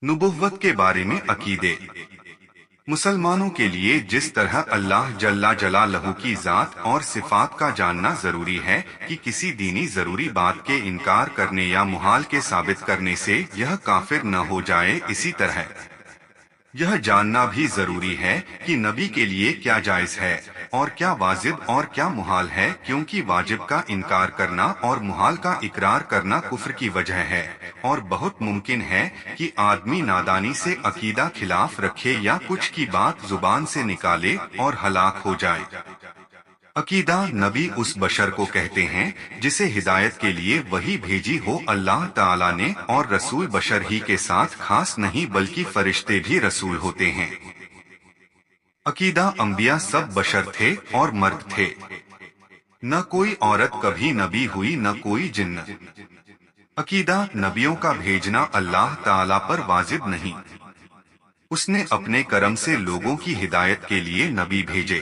नुबुव्वत के बारे में अकीदे। मुसलमानों के लिए जिस तरह अल्लाह जल्ला जलालहू की जात और सिफात का जानना जरूरी है कि किसी दीनी जरूरी बात के इनकार करने या मुहाल के साबित करने से यह काफिर न हो जाए, इसी तरह यह जानना भी जरूरी है कि नबी के लिए क्या जायज है और क्या वाजिब और क्या मुहाल है, क्योंकि वाजिब का इनकार करना और मुहाल का इकरार करना कुफ्र की वजह है, और बहुत मुमकिन है कि आदमी नादानी से अकीदा खिलाफ रखे या कुछ की बात जुबान से निकाले और हलाक हो जाए। अकीदा नबी उस बशर को कहते हैं जिसे हिदायत के लिए वही भेजी हो अल्लाह ताला ने, और रसूल बशर ही के साथ खास नहीं बल्कि फरिश्ते भी रसूल होते हैं। अकीदा अंबिया सब बशर थे और मर्द थे, न कोई औरत कभी नबी हुई न कोई जिन्न। अकीदा नबियों का भेजना अल्लाह ताला पर वाजिब नहीं, उसने अपने करम से लोगों की हिदायत के लिए नबी भेजे।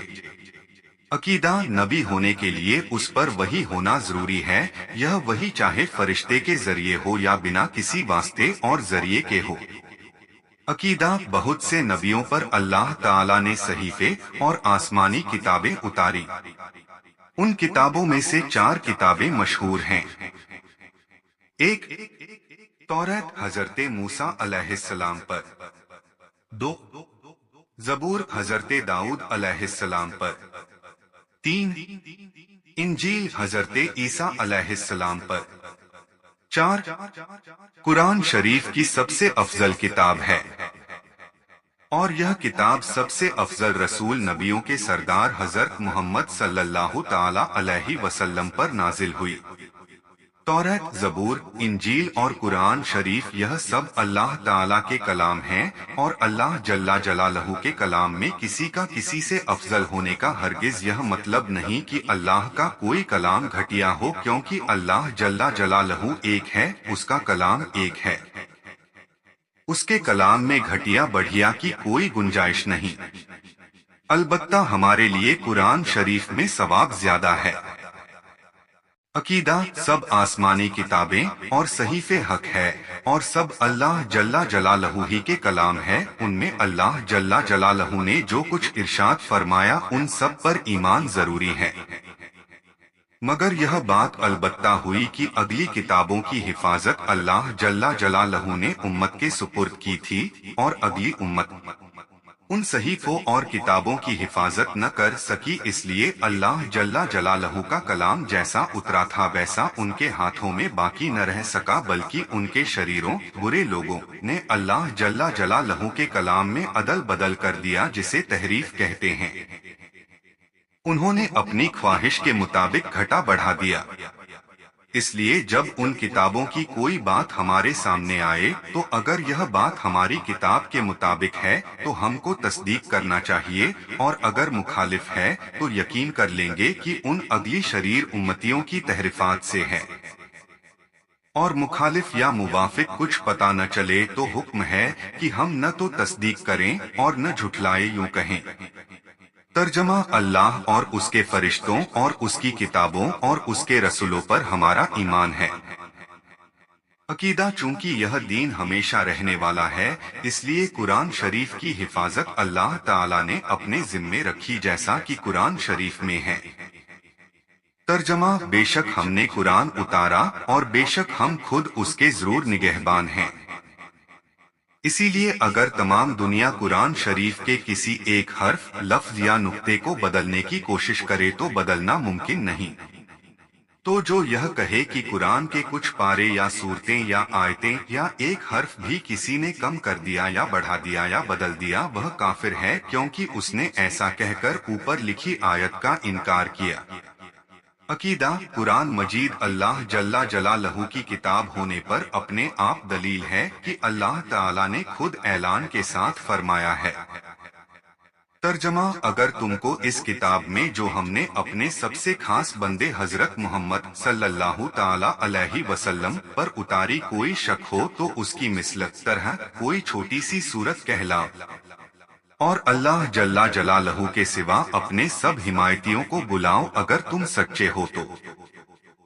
अकीदा नबी होने के लिए उस पर वही होना जरूरी है, यह वही चाहे फरिश्ते के जरिए हो या बिना किसी वास्ते और जरिए के हो। अकीदा बहुत से नबियों पर अल्लाह ताला ने सहीफे और आसमानी किताबें उतारी। उन किताबों में से 4 किताबें मशहूर हैं। एक तौरात हजरते मूसा अलैहिस्सलाम पर, 2 ज़बूर हजरते दाऊद अलैहिस्सलाम पर, 3 इंजील हजरते ईसा अलैहिस्सलाम पर, 4 कुरान शरीफ की सबसे अफजल किताब है, और यह किताब सबसे अफजल रसूल नबियों के सरदार हजरत मोहम्मद सल्लल्लाहु ताला अलैहि वसल्लम पर नाजिल हुई। तौरात, ज़बूर, इंजील और कुरान शरीफ यह सब अल्लाह ताला के कलाम हैं, और अल्लाह जल्ला जलालहू के कलाम में किसी का किसी से अफजल होने का हरगिज यह मतलब नहीं कि अल्लाह का कोई कलाम घटिया हो, क्योंकि अल्लाह जल्ला जलालहू एक है, उसका कलाम एक है। उसके कलाम में घटिया बढ़िया की कोई गुंजाइश नहीं। अलबत्ता हमारे लिए कुरान शरीफ में सवाब ज्यादा है। अकीदा सब आसमानी किताबें और सहीफे हक है, और सब अल्लाह जल्ला जलालहू ही के कलाम है। उनमें अल्लाह जल्ला जलालहू ने जो कुछ इरशाद फरमाया उन सब पर ईमान जरूरी है, मगर यह बात अलबत्ता हुई कि अगली किताबों की हिफाजत अल्लाह जल्ला जलालहू ने उम्मत के सुपुर्द की थी, और अगली उम्मत उन सहीफों और किताबों की हिफाजत न कर सकी, इसलिए अल्लाह जल्ला जलालहू का कलाम जैसा उतरा था वैसा उनके हाथों में बाकी न रह सका, बल्कि उनके शरीरों बुरे लोगों ने अल्लाह जल्ला जलालहू के कलाम में अदल बदल कर दिया, जिसे तहरीफ कहते हैं। उन्होंने अपनी ख्वाहिश के मुताबिक घटा बढ़ा दिया। इसलिए जब उन किताबों की कोई बात हमारे सामने आए तो अगर यह बात हमारी किताब के मुताबिक है तो हमको तस्दीक करना चाहिए, और अगर मुखालिफ है तो यकीन कर लेंगे कि उन अगली शरीर उम्मतियों की तहरीफात से है। और मुखालिफ या मुवाफिक कुछ पता न चले तो हुक्म है कि हम न तो तस्दीक करें और न झुठलाए, यूं कहें। तर्जमा, अल्लाह और उसके फरिश्तों और उसकी किताबों और उसके रसूलों पर हमारा ईमान है। अकीदा, चूंकि यह दीन हमेशा रहने वाला है, इसलिए कुरान शरीफ की हिफाजत अल्लाह ताला ने अपने जिम्मे रखी, जैसा कि कुरान शरीफ में है। तर्जमा, बेशक हमने कुरान उतारा और बेशक हम खुद उसके जरूर निगहबान हैं। इसीलिए अगर तमाम दुनिया कुरान शरीफ के किसी एक हर्फ, लफ्ज या नुक्ते को बदलने की कोशिश करे तो बदलना मुमकिन नहीं। तो जो यह कहे कि कुरान के कुछ पारे या सूरतें या आयतें या एक हर्फ भी किसी ने कम कर दिया या बढ़ा दिया या बदल दिया, वह काफिर है, क्योंकि उसने ऐसा कहकर ऊपर लिखी आयत का इनकार किया। अकीदा, कुरान मजीद अल्लाह जल्ला जलालहू की किताब होने पर अपने आप दलील है कि अल्लाह ताला ने खुद ऐलान के साथ फरमाया है। तर्जमा, अगर तुमको इस किताब में जो हमने अपने सबसे खास बंदे हजरत मोहम्मद सल्लल्लाहु ताला अलैहि वसल्लम पर उतारी कोई शक हो तो उसकी मिसल तरह कोई छोटी सी सूरत कहलाओ, और अल्लाह जल्ला जलालहू के सिवा अपने सब हिमायतियों को बुलाओ अगर तुम सच्चे हो तो।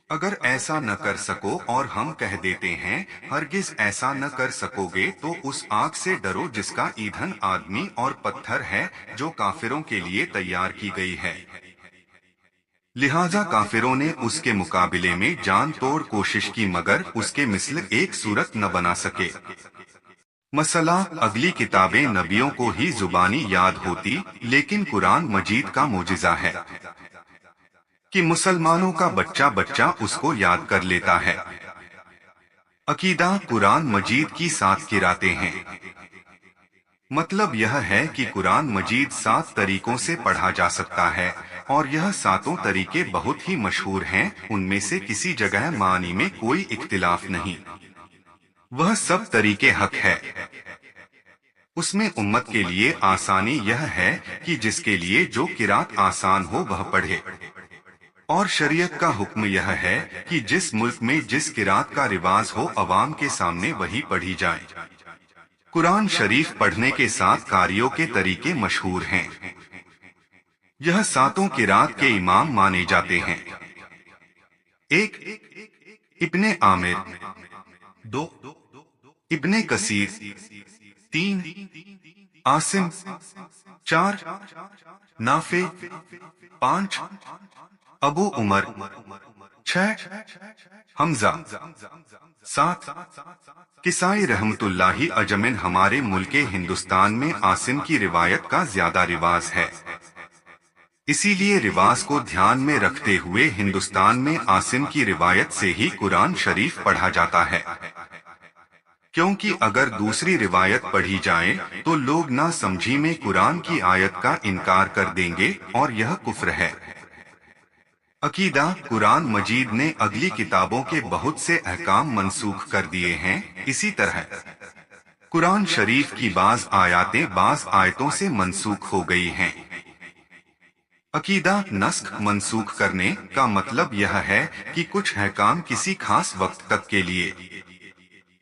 اگر ایسا نہ کر سکو اور ہم کہہ دیتے ہیں ہرگز ایسا نہ کر سکو گے تو اس آگ سے ڈرو جس کا ایندھن آدمی اور پتھر ہے، جو کافروں کے لیے تیار کی گئی ہے۔ لہذا کافروں نے اس کے مقابلے میں جان توڑ کوشش کی مگر اس کے مثل ایک صورت نہ بنا سکے۔ مسئلہ اگلی کتابیں نبیوں کو ہی زبانی یاد ہوتی، لیکن قرآن مجید کا معجزہ ہے کہ مسلمانوں کا بچہ بچہ اس کو یاد کر لیتا ہے۔ عقیدہ قرآن مجید کی 7 قراتیں ہیں۔ مطلب یہ ہے کہ قرآن مجید 7 طریقوں سے پڑھا جا سکتا ہے، اور یہ 7 طریقے بہت ہی مشہور ہیں، ان میں سے کسی جگہ معنی میں کوئی اختلاف نہیں، وہ سب طریقے حق ہے۔ اس میں امت کے لیے آسانی یہ ہے کہ جس کے لیے جو قرات آسان ہو وہ پڑھے، اور شریعت کا حکم یہ ہے کہ جس ملک میں جس قرات کا رواج ہو عوام کے سامنے وہی پڑھی جائے۔ قرآن شریف پڑھنے کے 7 قاریوں کے طریقے مشہور ہیں۔ یہ 7 قرات کے امام مانے جاتے ہیں: 1 ابن عامر، 2 ابن کثیر، 3 عاصم، 4 نافع، 5 ابو عمر، 6 حمزہ، 7 کسائی رحمت اللہ اجمن۔ ہمارے ملک ہندوستان میں عاصم کی روایت کا زیادہ رواج ہے، اسی لیے رواج کو دھیان میں رکھتے ہوئے ہندوستان میں عاصم کی روایت سے ہی قرآن شریف پڑھا جاتا ہے، کیونکہ اگر دوسری روایت پڑھی جائے تو لوگ نہ سمجھی میں قرآن کی آیت کا انکار کر دیں گے اور یہ کفر ہے۔ عقیدہ قرآن مجید نے اگلی کتابوں کے بہت سے احکام منسوخ کر دیے ہیں، اسی طرح قرآن شریف کی بعض آیاتیں بعض آیتوں سے منسوخ ہو گئی ہیں۔ عقیدہ نسخ منسوخ کرنے کا مطلب یہ ہے کہ کچھ احکام کسی خاص وقت تک کے لیے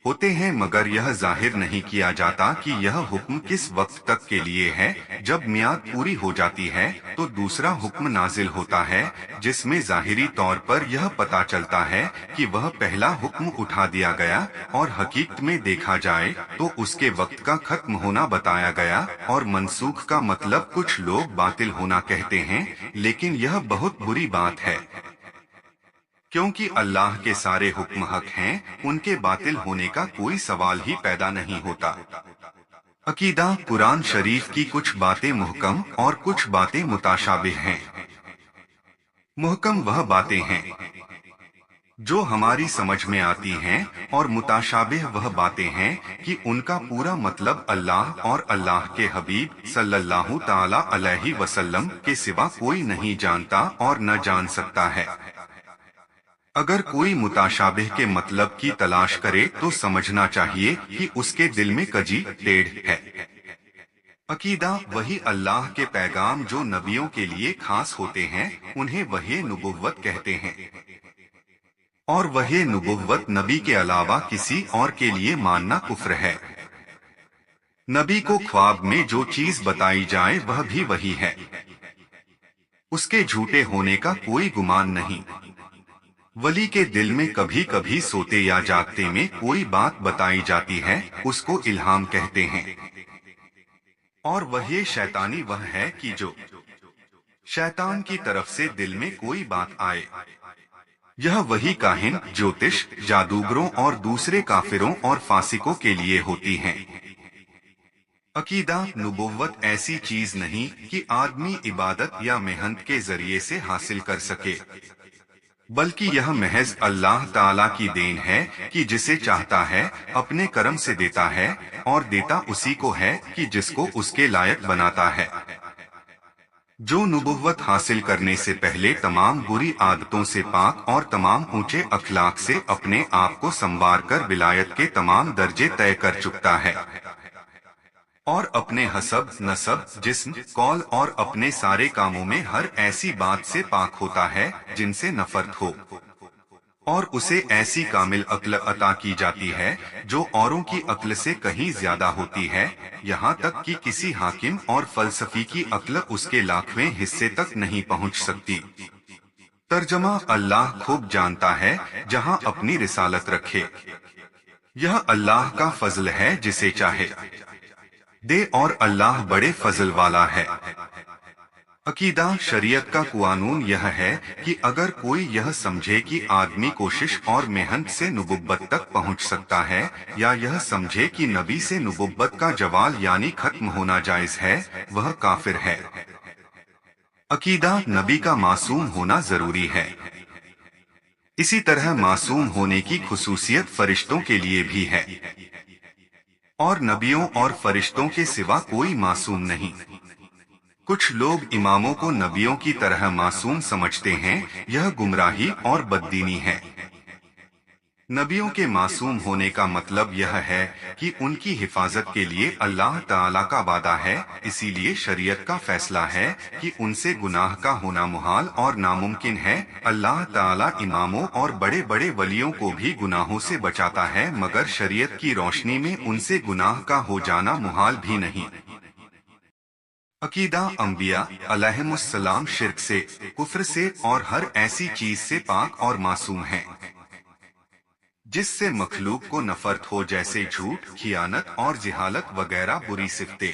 ہوتے ہیں، مگر یہ ظاہر نہیں کیا جاتا کہ یہ حکم کس وقت تک کے لیے ہے۔ جب میعاد پوری ہو جاتی ہے تو دوسرا حکم نازل ہوتا ہے، جس میں ظاہری طور پر یہ پتہ چلتا ہے کہ وہ پہلا حکم اٹھا دیا گیا، اور حقیقت میں دیکھا جائے تو اس کے وقت کا ختم ہونا بتایا گیا۔ اور منسوخ کا مطلب کچھ لوگ باطل ہونا کہتے ہیں، لیکن یہ بہت بری بات ہے، کیونکہ اللہ کے سارے حکم حق ہیں، ان کے باطل ہونے کا کوئی سوال ہی پیدا نہیں ہوتا۔ عقیدہ قرآن شریف کی کچھ باتیں محکم اور کچھ باتیں متشابہ ہیں۔ محکم وہ باتیں ہیں جو ہماری سمجھ میں آتی ہیں، اور متشابہ وہ باتیں ہیں کہ ان کا پورا مطلب اللہ اور اللہ کے حبیب صلی اللہ تعالی علیہ وسلم کے سوا کوئی نہیں جانتا اور نہ جان سکتا ہے۔ اگر کوئی متشابہ کے مطلب کی تلاش کرے تو سمجھنا چاہیے کہ اس کے دل میں کجی ٹیڑھ ہے۔ عقیدہ وہی اللہ کے پیغام جو نبیوں کے لیے خاص ہوتے ہیں، انہیں وحی نبوت کہتے ہیں، اور وحی نبوت نبی کے علاوہ کسی اور کے لیے ماننا کفر ہے۔ نبی کو خواب میں جو چیز بتائی جائے وہ بھی وحی ہے، اس کے جھوٹے ہونے کا کوئی گمان نہیں۔ ولی کے دل میں کبھی کبھی سوتے یا جاگتے میں کوئی بات بتائی جاتی ہے، اس کو الہام کہتے ہیں۔ اور وحی شیطانی وہ ہے کہ جو شیطان کی طرف سے دل میں کوئی بات آئے۔ یہ وحی کاہن، جوتش، جادوگروں اور دوسرے کافروں اور فاسقوں کے لیے ہوتی ہیں۔ عقیدہ نبوت ایسی چیز نہیں کہ آدمی عبادت یا محنت کے ذریعے سے حاصل کر سکے، بلکہ یہ محض اللہ تعالیٰ کی دین ہے کہ جسے چاہتا ہے اپنے کرم سے دیتا ہے، اور دیتا اسی کو ہے کہ جس کو اس کے لائق بناتا ہے۔ جو نبوت حاصل کرنے سے پہلے تمام بری عادتوں سے پاک اور تمام اونچے اخلاق سے اپنے آپ کو سنوار کر ولایت کے تمام درجے طے کر چکتا ہے، اور اپنے حسب، نسب، جسم، قول اور اپنے سارے کاموں میں ہر ایسی بات سے پاک ہوتا ہے جن سے نفرت ہو، اور اسے ایسی کامل عقل عطا کی جاتی ہے جو اوروں کی عقل سے کہیں زیادہ ہوتی ہے، یہاں تک کہ کسی حاکم اور فلسفی کی عقل اس کے لاکھویں حصے تک نہیں پہنچ سکتی۔ ترجمہ: اللہ خوب جانتا ہے جہاں اپنی رسالت رکھے، یہ اللہ کا فضل ہے جسے چاہے دے، اور اللہ بڑے فضل والا ہے۔ عقیدہ: شریعت کا قانون یہ ہے کہ اگر کوئی یہ سمجھے کہ آدمی کوشش اور محنت سے نبوت تک پہنچ سکتا ہے، یا یہ سمجھے کہ نبی سے نبوت کا زوال یعنی ختم ہونا جائز ہے، وہ کافر ہے۔ عقیدہ: نبی کا معصوم ہونا ضروری ہے۔ اسی طرح معصوم ہونے کی خصوصیت فرشتوں کے لیے بھی ہے، اور نبیوں اور فرشتوں کے سوا کوئی معصوم نہیں۔ کچھ لوگ اماموں کو نبیوں کی طرح معصوم سمجھتے ہیں، یہ گمراہی اور بددینی ہے۔ نبیوں کے معصوم ہونے کا مطلب یہ ہے کہ ان کی حفاظت کے لیے اللہ تعالیٰ کا وعدہ ہے، اسی لیے شریعت کا فیصلہ ہے کہ ان سے گناہ کا ہونا محال اور ناممکن ہے۔ اللہ تعالیٰ اماموں اور بڑے بڑے ولیوں کو بھی گناہوں سے بچاتا ہے، مگر شریعت کی روشنی میں ان سے گناہ کا ہو جانا محال بھی نہیں۔ عقیدہ: انبیاء علیہم السلام شرک سے، کفر سے اور ہر ایسی چیز سے پاک اور معصوم ہیں جس سے مخلوق کو نفرت ہو، جیسے جھوٹ، خیانت اور جہالت وغیرہ بری صفتیں،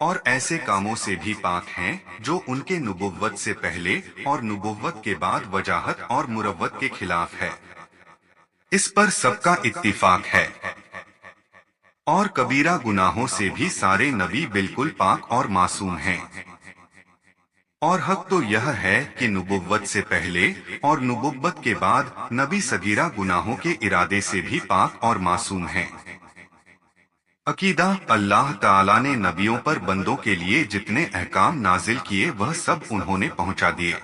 اور ایسے کاموں سے بھی پاک ہیں جو ان کے نبوت سے پہلے اور نبوت کے بعد وجاہت اور مروت کے خلاف ہے۔ اس پر سب کا اتفاق ہے۔ اور کبیرہ گناہوں سے بھی سارے نبی بالکل پاک اور معصوم ہیں۔ اور حق تو یہ ہے کہ نبوت سے پہلے اور نبوت کے بعد نبی صغیرہ گناہوں کے ارادے سے بھی پاک اور معصوم ہیں۔ عقیدہ: اللہ تعالیٰ نے نبیوں پر بندوں کے لیے جتنے احکام نازل کیے وہ سب انہوں نے پہنچا دیے۔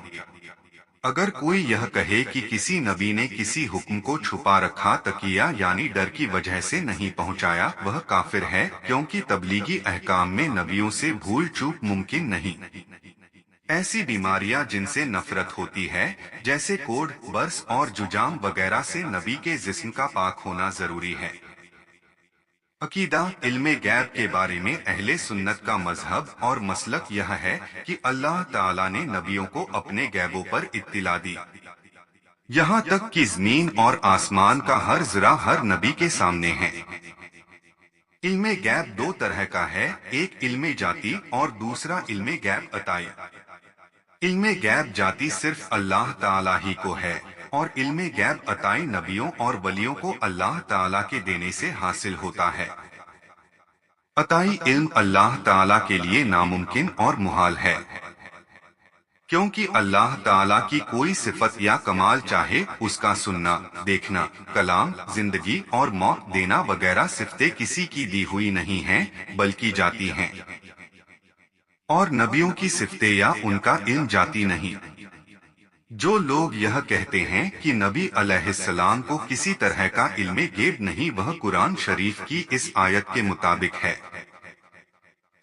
اگر کوئی یہ کہے کہ کسی نبی نے کسی حکم کو چھپا رکھا، تقیہ یعنی ڈر کی وجہ سے نہیں پہنچایا، وہ کافر ہے، کیونکہ تبلیغی احکام میں نبیوں سے بھول چوک ممکن نہیں۔ ایسی بیماریاں جن سے نفرت ہوتی ہے، جیسے کوڑ، برس اور ججام وغیرہ سے نبی کے جسم کا پاک ہونا ضروری ہے۔ عقیدہ: علم غیب کے بارے میں اہل سنت کا مذہب اور مسلک یہ ہے کہ اللہ تعالیٰ نے نبیوں کو اپنے غیبوں پر اطلاع دی، یہاں تک کہ زمین اور آسمان کا ہر ذرہ ہر نبی کے سامنے ہے۔ علم غیب دو طرح کا ہے، ایک علم ذاتی اور دوسرا علم غیب عطائی۔ علم غیب ذاتی صرف اللہ تعالیٰ ہی کو ہے، اور علم غیب عطائی نبیوں اور ولیوں کو اللہ تعالیٰ کے دینے سے حاصل ہوتا ہے۔ عطائی علم اللہ تعالیٰ کے لیے ناممکن اور محال ہے، کیونکہ اللہ تعالیٰ کی کوئی صفت یا کمال چاہے اس کا سننا، دیکھنا، کلام، زندگی اور موت دینا وغیرہ صفتیں کسی کی دی ہوئی نہیں ہیں بلکہ ذاتی ہیں، اور نبیوں کی صفتیں یا ان کا علم ذاتی نہیں۔ جو لوگ یہ کہتے ہیں کہ نبی علیہ السلام کو کسی طرح کا علم غیب نہیں، وہ قرآن شریف کی اس آیت کے مطابق ہے۔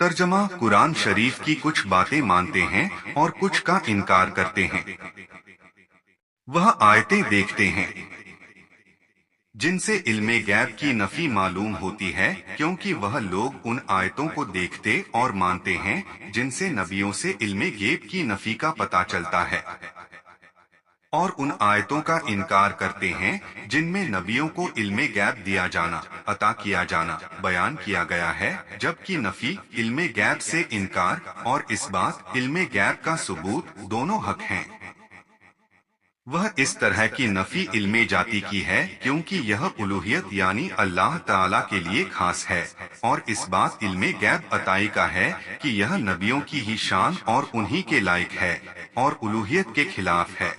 ترجمہ: قرآن شریف کی کچھ باتیں مانتے ہیں اور کچھ کا انکار کرتے ہیں۔ وہ آیتیں دیکھتے ہیں جن سے علم غیب کی نفی معلوم ہوتی ہے، کیونکہ وہ لوگ ان آیتوں کو دیکھتے اور مانتے ہیں جن سے نبیوں سے علم غیب کی نفی کا پتہ چلتا ہے، اور ان آیتوں کا انکار کرتے ہیں جن میں نبیوں کو علم غیب دیا جانا، عطا کیا جانا بیان کیا گیا ہے، جبکہ نفی، علم غیب سے انکار اور اس بات، علم غیب کا ثبوت، دونوں حق ہیں۔ وہ اس طرح کی نفی علم ذاتی کی ہے کیونکہ یہ الوہیت یعنی اللہ تعالیٰ کے لیے خاص ہے، اور اس بات علم غیب عطائی کا ہے کہ یہ نبیوں کی ہی شان اور انہی کے لائق ہے، اور الوہیت کے خلاف ہے۔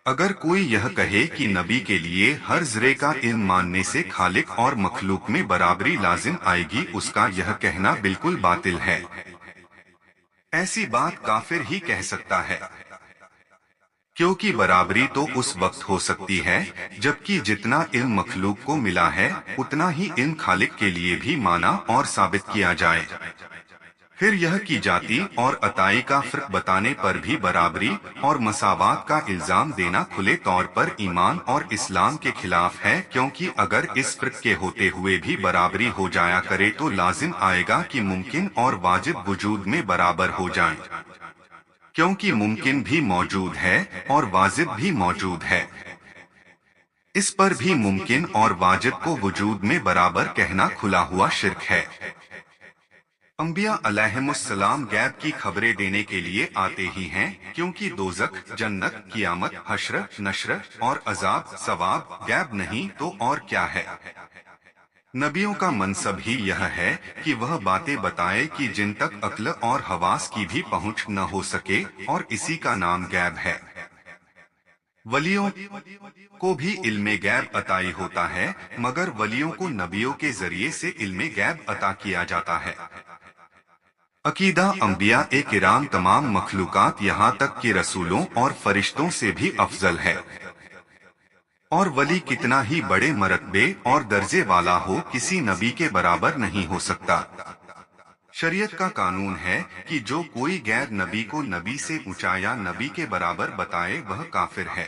اگر کوئی یہ کہے کہ نبی کے لیے ہر ذرے کا علم ماننے سے خالق اور مخلوق میں برابری لازم آئے گی، اس کا یہ کہنا بالکل باطل ہے۔ ایسی بات کافر ہی کہہ سکتا ہے، کیونکہ برابری تو اس وقت ہو سکتی ہے جبکہ جتنا علم مخلوق کو ملا ہے اتنا ہی علم خالق کے لیے بھی مانا اور ثابت کیا جائے۔ پھر یہ کی ذاتی اور عطائی کا فرق بتانے پر بھی برابری اور مساوات کا الزام دینا کھلے طور پر ایمان اور اسلام کے خلاف ہے، کیونکہ اگر اس فرق کے ہوتے ہوئے بھی برابری ہو جایا کرے تو لازم آئے گا کہ ممکن اور واجب وجود میں برابر ہو جائیں، क्योंकि मुमकिन भी मौजूद है और वाजिब भी मौजूद है। इस पर भी मुमकिन और वाजिब को वजूद में बराबर कहना खुला हुआ शिर्क है। अंबिया अलैहिमुस्सलाम गैब की खबरें देने के लिए आते ही हैं, क्योंकि दोज़ख, जन्नत, कियामत, हश्र, नश्र और अजाब, सवाब गैब नहीं तो और क्या है। नबियों का मनसब ही यह है कि वह बातें बताए कि जिन तक अक्ल और हवास की भी पहुंच न हो सके, और इसी का नाम गैब है। वलियों को भी इल्मे गैब अताई होता है, मगर वलियों को नबियों के जरिए से इल्मे गैब अता किया जाता है। अकीदा अंबिया ए किराम तमाम मखलूकात यहाँ तक कि रसूलों और फरिश्तों से भी अफजल है। और वली कितना ही बड़े मरतबे और दर्जे वाला हो, किसी नबी के बराबर नहीं हो सकता। शरीयत का कानून है कि जो कोई गैर नबी को नबी से ऊंचा या नबी के बराबर बताए वह काफिर है।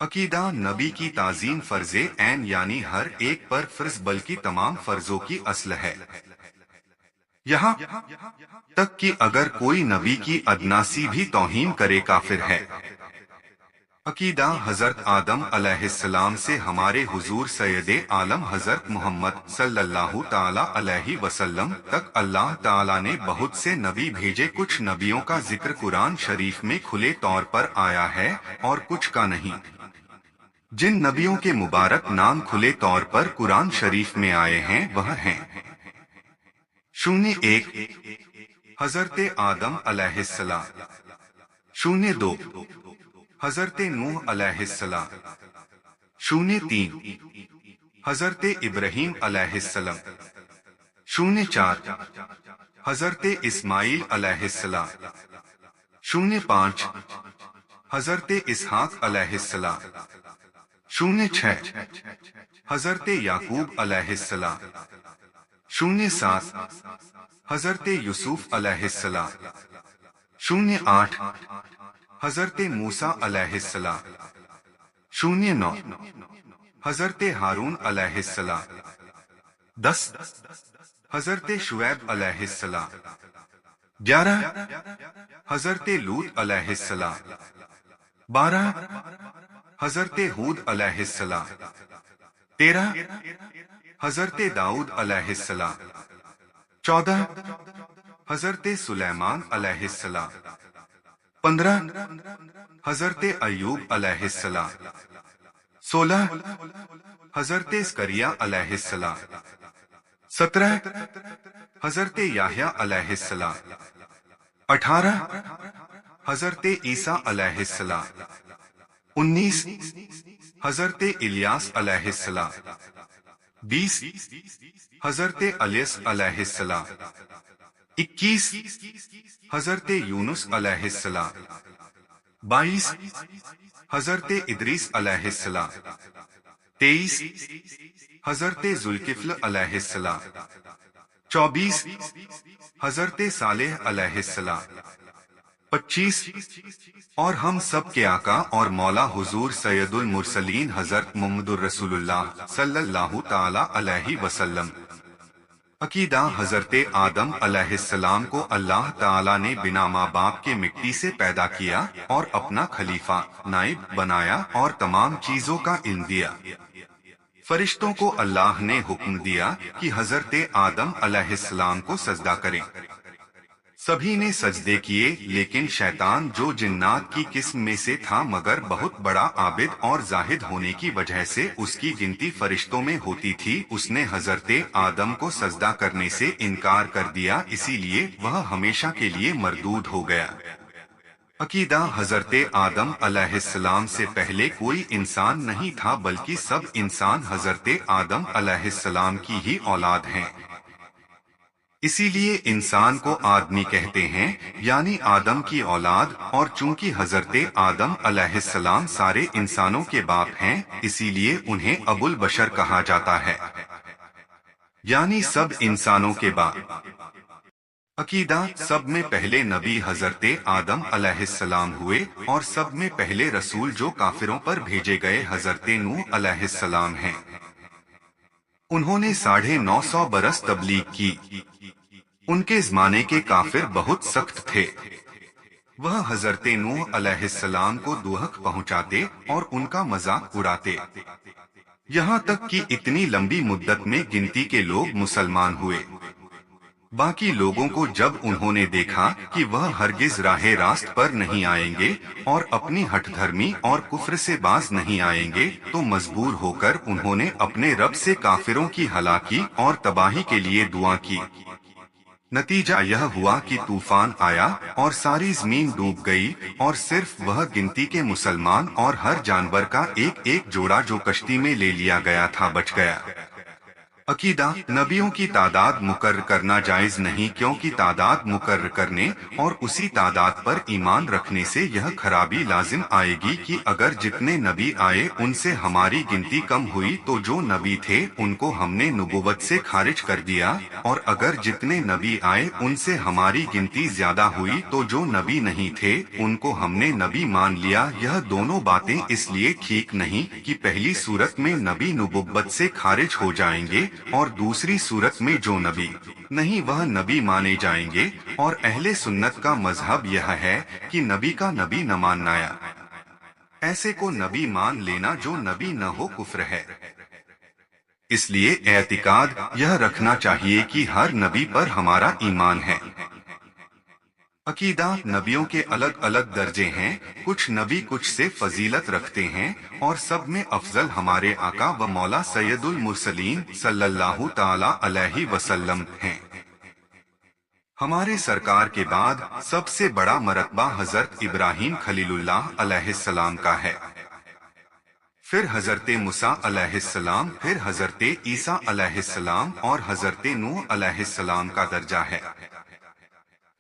अकीदा नबी की ताजीम फर्जे ऐन यानी हर एक पर फर्ज बल्कि तमाम फर्जों की अस्ल है। यहाँ तक कि अगर कोई नबी की अदनासी भी तौहीन करे काफिर है। अकीदा हजरत आदम अलैहिस्सलाम से हमारे हुजूर सैयदे आलम हजरत मोहम्मद सल्लल्लाहु ताला अलैहि वसल्लम तक अल्लाह ताला ने बहुत से नबी भेजे। कुछ नबियों का जिक्र कुरान शरीफ में खुले तौर पर आया है और कुछ का नहीं। जिन नबियों के मुबारक नाम खुले तौर पर कुरान शरीफ में आए हैं वह हैं 01 हजरते आदम अलैहिस्सलाम, 02 हजरते नूह अलैहिस्सलाम, 03 हजरते इब्राहीम अलैहिस्सलाम, 04 हजरते इस्माइल अलैहिस्सलाम, 05 हजरते इसहाक अलैहिस्सलाम, 06 हजरते याकूब अलैहिस्सलाम, 07 हजरते यूसुफ अलैहिस्सलाम, 08 हजरते मूसा अलैहिस्सलाम, 09 हजरते हारून अलैहिस्सलाम, 10 हजरते शुएब अलैहिस्सलाम, 11 हजरते लूत अलैहिस्सलाम, 12 हजरते हूद अलैहिस्सलाम, 13 हजरते दाऊद अलैहिस्सलाम, 14 हजरते सुलेमान अलैहिस्सलाम, 15 हजरते अयूब अलैहिस्सलाम, 16 हजरते ज़करिया अलैहिस्सलाम, 17 हजरते याह्या अलैहिस्सलाम, 18 हजरते ईसा अलैहिस्सलाम, 19 हजरते इलियास अलैहिस्सलाम, 20 हजरते अलियस अलैहिस्सलाम, 21 हजरते यूनुस अलैहिस्सलाम, 22 हजरते इदरीस अलैहिस्सलाम, 23 हजरते जुल्किफ्ल अलैहिस्सलाम, 24 हजरते सालेह अलैहिस्सलाम, 25 और हम सब के आका और मौला हुजूर सैयदुल मुरसलीन हजरत मुहम्मदुर रसूलुल्लाह सल्लल्लाहु ताला अलैहि वसल्लम। अकीदा हजरते आदम अलैहिस्सलाम को अल्लाह ताला ने बिना माँ बाप के मिट्टी से पैदा किया और अपना खलीफा नाइब बनाया और तमाम चीजों का इल्म दिया। फरिश्तों को अल्लाह ने हुक्म दिया कि हजरते आदम अलैहिस्सलाम को सजदा करें। सभी ने सजदे किए, लेकिन शैतान जो जिन्नात की किस्म में से था मगर बहुत बड़ा आबिद और जाहिद होने की वजह से उसकी गिनती फरिश्तों में होती थी, उसने हजरते आदम को सजदा करने से इनकार कर दिया, इसीलिए वह हमेशा के लिए मरदूद हो गया। अकीदा हजरते आदम अलैहिस्सलाम से पहले कोई इंसान नहीं था, बल्कि सब इंसान हजरते आदम अलैहिस्सलाम की ही औलाद हैं। इसीलिए इंसान को आदमी कहते हैं, यानी आदम की औलाद, और चूंकि हजरते आदम अलैहिस्सलाम सारे इंसानों के बाप हैं, इसीलिए उन्हें अबुल बशर कहा जाता है, यानी सब इंसानों के बाप। अकीदा सब में पहले नबी हजरते आदम अलैहिस्सलाम हुए, और सब में पहले रसूल जो काफिरों पर भेजे गए हजरते नूह अलैहिस्सलाम हैं। उन्होंने 950 बरस तबलीग की। उनके ज़माने के काफिर बहुत सख्त थे। वह हजरत नूह अलैहिस्सलाम को दुहक पहुंचाते और उनका मजाक उड़ाते, यहाँ तक कि इतनी लंबी मुद्दत में गिनती के लोग मुसलमान हुए। बाकी लोगों को जब उन्होंने देखा कि वह हरगिज राहे रास्त पर नहीं आएंगे और अपनी हठधर्मी और कुफ्र से बाज नहीं आएंगे, तो मजबूर होकर उन्होंने अपने रब से काफिरों की हलाकी और तबाही के लिए दुआ की। नतीजा यह हुआ कि तूफान आया और सारी जमीन डूब गई और सिर्फ वह गिनती के मुसलमान और हर जानवर का एक एक जोड़ा जो कश्ती में ले लिया गया था बच गया। अकीदा, नबियों की तादाद मुकर्रर करना जायज नहीं, क्योंकि तादाद मुकर्रर करने और उसी तादाद पर ईमान रखने से यह खराबी लाजिम आएगी कि अगर जितने नबी आए उनसे हमारी गिनती कम हुई तो जो नबी थे उनको हमने नबुवत से खारिज कर दिया, और अगर जितने नबी आए उनसे हमारी गिनती ज्यादा हुई तो जो नबी नहीं थे उनको हमने नबी मान लिया। यह दोनों बातें इसलिए ठीक नहीं कि पहली सूरत में नबी नबुवत से खारिज हो जाएंगे और दूसरी सूरत में जो नबी नहीं वह नबी माने जाएंगे, और अहले सुन्नत का मजहब यह है कि नबी का नबी न मानना, ऐसे को नबी मान लेना जो नबी न हो कुफ्र है। इसलिए एतिकाद यह रखना चाहिए कि हर नबी पर हमारा ईमान है। अकीदा, नबियों के अलग अलग दर्जे हैं, कुछ नबी कुछ से फजीलत रखते हैं और सब में अफजल हमारे आका व मौला सैयदुल मुरसलीन सल्लल्लाहु ताला अलैहि वसल्लम हैं। हमारे सरकार के बाद सबसे बड़ा मरतबा हजरत इब्राहीम खलीलुल्लाह अलैहिस्सलाम का है, फिर हजरत मूसा अलैहिस्सलाम, फिर हजरत ईसा अलैहिस्सलाम और हजरत नूह अलैहिस्सलाम का दर्जा है।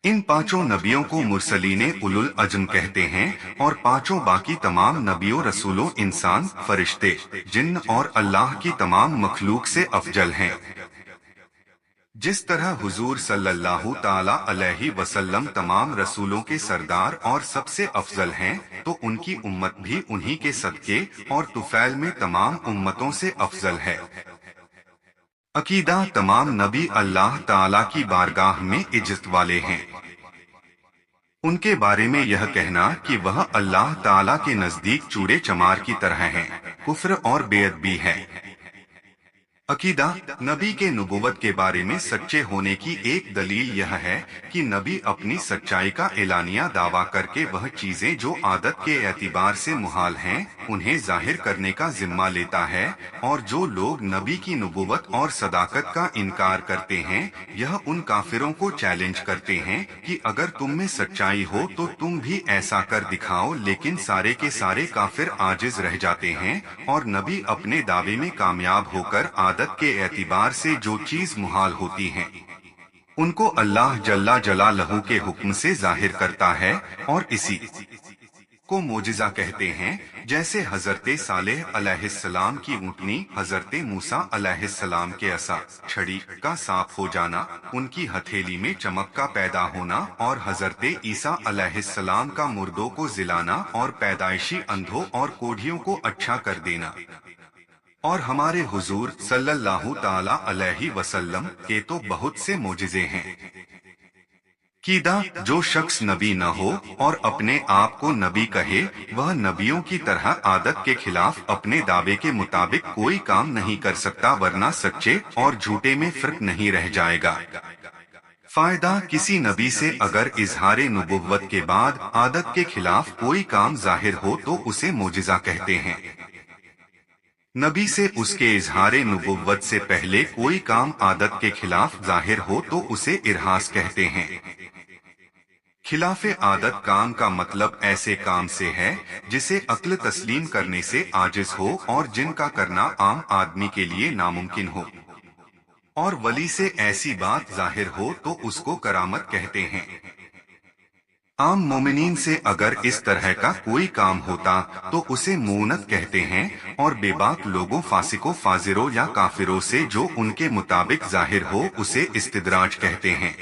इन पांचों नबियों को मुरसलीने उलुल अज़्म कहते हैं और पांचों बाकी तमाम नबियों, रसूलों, इंसान, फरिश्ते, जिन्न और अल्लाह की तमाम मखलूक से अफजल हैं। जिस तरह हुजूर सल्लल्लाहु ताला अलैहि वसल्लम तमाम रसूलों के सरदार और सबसे अफजल हैं, तो उनकी उम्मत भी उन्हीं के सदके और तुफैल में तमाम उम्मतों से अफजल है। अकीदा, तमाम नबी अल्लाह ताला की बारगाह में इज्जत वाले हैं। उनके बारे में यह कहना कि वह अल्लाह ताला के नजदीक चूड़े चमार की तरह हैं, कुफ्र और बेअदबी है। अकीदा, नबी के नबुवत के बारे में सच्चे होने की एक दलील यह है कि नबी अपनी सच्चाई का एलानिया दावा करके वह चीजें जो आदत के एतबार से मुहाल हैं उन्हें जाहिर करने का जिम्मा लेता है, और जो लोग नबी की नबुवत और सदाकत का इनकार करते हैं यह उन काफिरों को चैलेंज करते हैं कि अगर तुम में सच्चाई हो तो तुम भी ऐसा कर दिखाओ, लेकिन सारे के सारे काफिर आजिज रह जाते हैं और नबी अपने दावे में कामयाब होकर आदत के एतबार से जो चीज मुहाल होती है उनको अल्लाह जल्ला जलालहू के हुक्म से जाहिर करता है, और इसी को मोजिजा कहते हैं। जैसे हजरत सालेह अलैहिस्सलाम की ऊँटनी, हजरत मूसा अलैहिस्सलाम के असा छड़ी का साफ हो जाना, उनकी हथेली में चमक का पैदा होना, और हजरत ईसा अलैहिस्सलाम का मुर्दों को जिलाना और पैदाइशी अंधों और कोढ़ियों को अच्छा कर देना। और हमारे हुजूर सल्लल्लाहु ताला अलैहि वसल्लम के तो बहुत से मोजिजे हैं। कीदा, जो शख्स नबी न हो और अपने आप को नबी कहे वह नबियों की तरह आदत के खिलाफ अपने दावे के मुताबिक कोई काम नहीं कर सकता, वरना सच्चे और झूठे में फर्क नहीं रह जाएगा। फायदा, किसी नबी से अगर इजहारे नबुव्वत के बाद आदत के खिलाफ कोई काम जाहिर हो तो उसे मोजिजा कहते हैं। नबी से उसके इजहारे नबुव्वत से पहले कोई काम आदत के खिलाफ जाहिर हो तो उसे इरहास कहते हैं। खिलाफे आदत काम का मतलब ऐसे काम से है जिसे अक्ल तस्लीम करने से आजिज हो और जिनका करना आम आदमी के लिए नामुमकिन हो, और वली से ऐसी बात जाहिर हो तो उसको करामत कहते हैं। आम मोमिनीन से अगर इस तरह का कोई काम होता तो उसे मूनत कहते हैं, और बेबाक लोगों, फासिकों, फाजिरों या काफिरों से जो उनके मुताबिक जाहिर हो उसे इस्तिद्राज कहते हैं।